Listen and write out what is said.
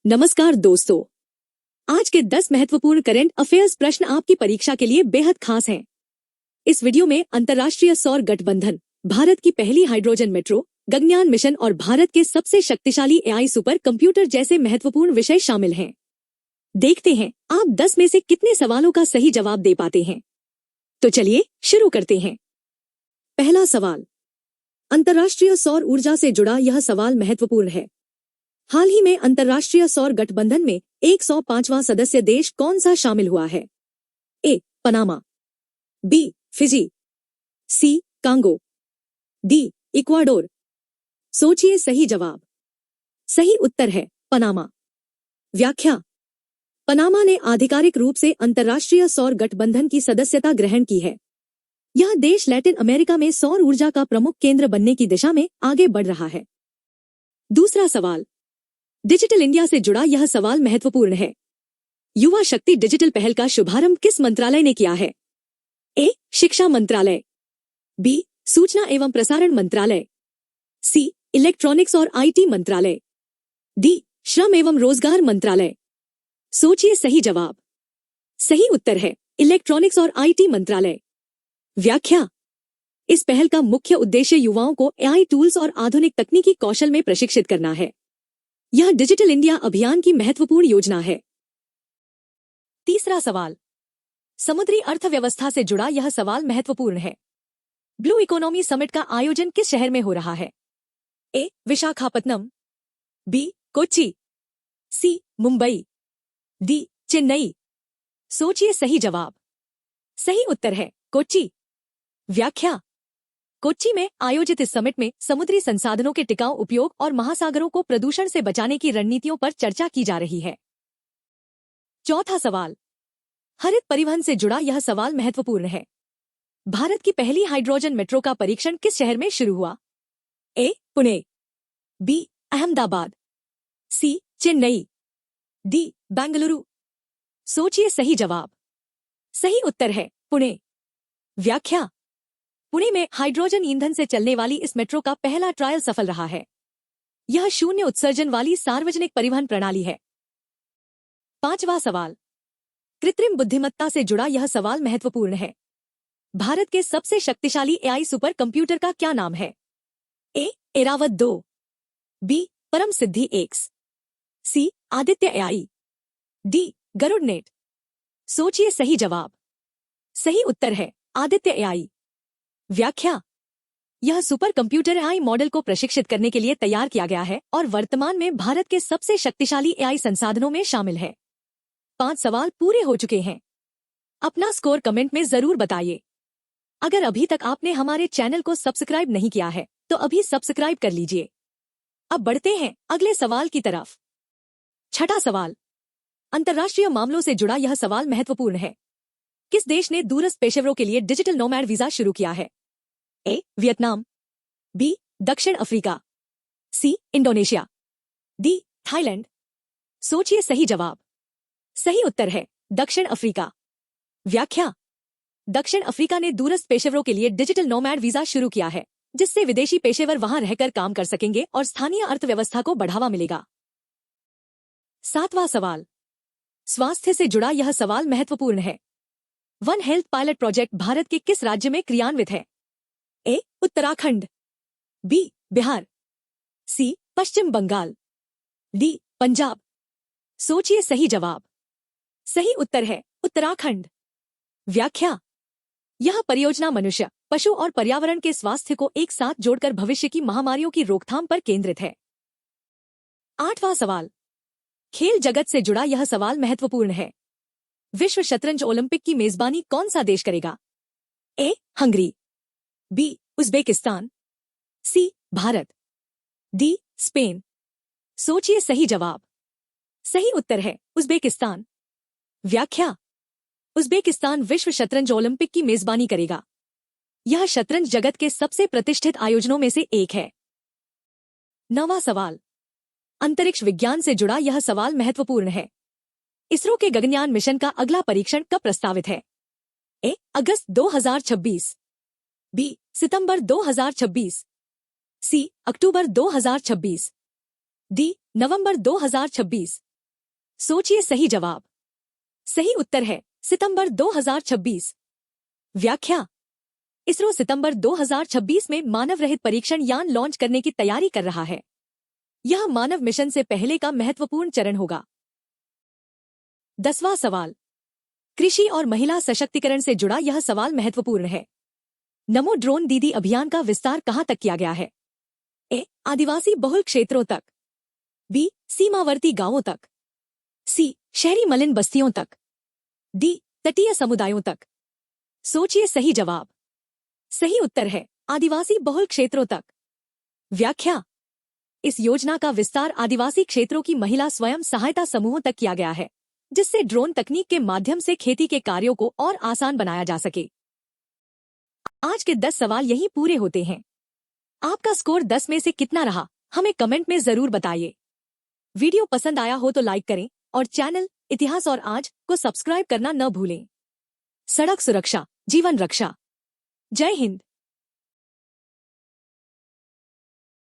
नमस्कार दोस्तों, आज के 10 महत्वपूर्ण करंट अफेयर्स प्रश्न आपकी परीक्षा के लिए बेहद खास हैं। इस वीडियो में अंतर्राष्ट्रीय सौर गठबंधन, भारत की पहली हाइड्रोजन मेट्रो, गगनयान मिशन और भारत के सबसे शक्तिशाली एआई सुपर कंप्यूटर जैसे महत्वपूर्ण विषय शामिल हैं। देखते हैं आप 10 में से कितने सवालों का सही जवाब दे पाते हैं। तो चलिए शुरू करते हैं। पहला सवाल, अंतर्राष्ट्रीय सौर ऊर्जा से जुड़ा यह सवाल महत्वपूर्ण है। हाल ही में अंतर्राष्ट्रीय सौर गठबंधन में 105वां सदस्य देश कौन सा शामिल हुआ है? A. Panama, B. Fiji, C. Congo, D. Ecuador. सोचिए सही जवाब। सही उत्तर है पनामा। व्याख्या, पनामा ने आधिकारिक रूप से अंतर्राष्ट्रीय सौर गठबंधन की सदस्यता ग्रहण की है। यह देश लैटिन अमेरिका में सौर ऊर्जा का प्रमुख केंद्र बनने की दिशा में आगे बढ़ रहा है। दूसरा सवाल, डिजिटल इंडिया से जुड़ा यह सवाल महत्वपूर्ण है। युवा शक्ति डिजिटल पहल का शुभारंभ किस मंत्रालय ने किया है? ए. शिक्षा मंत्रालय, बी. सूचना एवं प्रसारण मंत्रालय, सी. इलेक्ट्रॉनिक्स और आईटी मंत्रालय, डी. श्रम एवं रोजगार मंत्रालय। सोचिए सही जवाब। सही उत्तर है इलेक्ट्रॉनिक्स और आईटी मंत्रालय। व्याख्या, इस पहल का मुख्य उद्देश्य युवाओं को एआई टूल्स और आधुनिक तकनीकी कौशल में प्रशिक्षित करना है। यह डिजिटल इंडिया अभियान की महत्वपूर्ण योजना है। तीसरा सवाल, समुद्री अर्थव्यवस्था से जुड़ा यह सवाल महत्वपूर्ण है। ब्लू इकोनॉमी समिट का आयोजन किस शहर में हो रहा है? ए. विशाखापत्तनम, बी. कोच्चि, सी. मुंबई, डी. चेन्नई। सोचिए सही जवाब। सही उत्तर है कोच्चि। व्याख्या, कोच्चि में आयोजित इस समिट में समुद्री संसाधनों के टिकाऊ उपयोग और महासागरों को प्रदूषण से बचाने की रणनीतियों पर चर्चा की जा रही है। चौथा सवाल, हरित परिवहन से जुड़ा यह सवाल महत्वपूर्ण है। भारत की पहली हाइड्रोजन मेट्रो का परीक्षण किस शहर में शुरू हुआ? ए. पुणे, बी. अहमदाबाद, सी. चेन्नई, डी. बेंगलुरु। सोचिए सही जवाब। सही उत्तर है पुणे। व्याख्या, पुणे में हाइड्रोजन ईंधन से चलने वाली इस मेट्रो का पहला ट्रायल सफल रहा है। यह शून्य उत्सर्जन वाली सार्वजनिक परिवहन प्रणाली है। पांचवा सवाल, कृत्रिम बुद्धिमत्ता से जुड़ा यह सवाल महत्वपूर्ण है। भारत के सबसे शक्तिशाली एआई सुपर कंप्यूटर का क्या नाम है? A. Airavat 2, B. Param Siddhi X, C. Aditya AI, D. Garudnet. सोचिए सही जवाब। सही उत्तर है आदित्य एआई। व्याख्या, यह सुपर कंप्यूटर एआई मॉडल को प्रशिक्षित करने के लिए तैयार किया गया है और वर्तमान में भारत के सबसे शक्तिशाली एआई संसाधनों में शामिल है। 5 सवाल पूरे हो चुके हैं। अपना स्कोर कमेंट में जरूर बताइए। अगर अभी तक आपने हमारे चैनल को सब्सक्राइब नहीं किया है तो अभी सब्सक्राइब कर लीजिए। अब बढ़ते हैं अगले सवाल की तरफ। छठा सवाल, अंतर्राष्ट्रीय मामलों से जुड़ा यह सवाल महत्वपूर्ण है। किस देश ने दूरस्थ पेशेवरों के लिए डिजिटल नोमैड वीजा शुरू किया है? ए. Vietnam, B. दक्षिण Africa, C. Indonesia, D. Thailand. सोचिए सही जवाब। सही उत्तर है दक्षिण अफ्रीका। व्याख्या, दक्षिण अफ्रीका ने दूरस्थ पेशेवरों के लिए डिजिटल नोमैड वीजा शुरू किया है, जिससे विदेशी पेशेवर वहां रहकर काम कर सकेंगे और स्थानीय अर्थव्यवस्था को बढ़ावा मिलेगा। सातवां सवाल, स्वास्थ्य से जुड़ा यह सवाल महत्वपूर्ण है। One health pilot project Bharat के किस राज्य में क्रियान्वित है? ए. उत्तराखंड, बी. बिहार, सी. पश्चिम बंगाल, डी. पंजाब। सोचिए सही जवाब। सही उत्तर है उत्तराखंड। व्याख्या, यह परियोजना मनुष्य, पशु और पर्यावरण के स्वास्थ्य को एक साथ जोड़कर भविष्य की महामारियों की रोकथाम पर केंद्रित है। आठवां सवाल, खेल जगत से जुड़ा यह सवाल महत्वपूर्ण है। विश्व शतरंज ओलंपिक की मेजबानी कौन सा देश करेगा? A. Hungary, B. Uzbekistan, C. Bharat, D. Spain. सोचिए सही जवाब। सही उत्तर है उज्बेकिस्तान। व्याख्या, उज्बेकिस्तान विश्व शतरंज ओलंपिक की मेजबानी करेगा। यह शतरंज जगत के सबसे प्रतिष्ठित आयोजनों में से एक है। 9वां सवाल, अंतरिक्ष विज्ञान से जुड़ा यह सवाल महत्वपूर्ण है। इसरो के गगनयान मिशन का अगला परीक्षण कब प्रस्तावित है? ए. अगस्त 2026, बी. सितंबर 2026, सी. अक्टूबर 2026, डी. नवंबर 2026। सोचिए सही जवाब। सही उत्तर है सितंबर 2026। व्याख्या। इसरो सितंबर 2026 में मानव रहित परीक्षण यान लॉन्च करने की तैयारी कर रहा है। यह मानव मिशन से पहले का महत्वपूर्ण चरण होगा। 10वां सवाल। कृषि और महिला सशक्तिकरण से जुड़ा यह सवाल महत्वपूर्ण है। नमो ड्रोन दीदी अभियान का विस्तार कहां तक किया गया है? ए. आदिवासी बहुल क्षेत्रों तक। बी. सीमावर्ती गांवों तक। सी. शहरी मलिन बस्तियों तक। डी. तटीय समुदायों तक। सोचिए सही जवाब। सही उत्तर है आदिवासी बहुल क्षेत्रों तक। व्याख्या। इस योजना का विस्तार आदिवासी क्षेत्रों की महिला स्वयं सहायता समूहों तक किया गया है, जिससे ड्रोन तकनीक के माध्यम से खेती के कार्यों को और आसान बनाया जा सके। आज के 10 सवाल यहीं पूरे होते हैं। आपका स्कोर 10 में से कितना रहा, हमें कमेंट में जरूर बताइए। वीडियो पसंद आया हो तो लाइक करें और चैनल इतिहास और आज को सब्सक्राइब करना न भूलें। सड़क सुरक्षा, जीवन रक्षा। जय हिंद।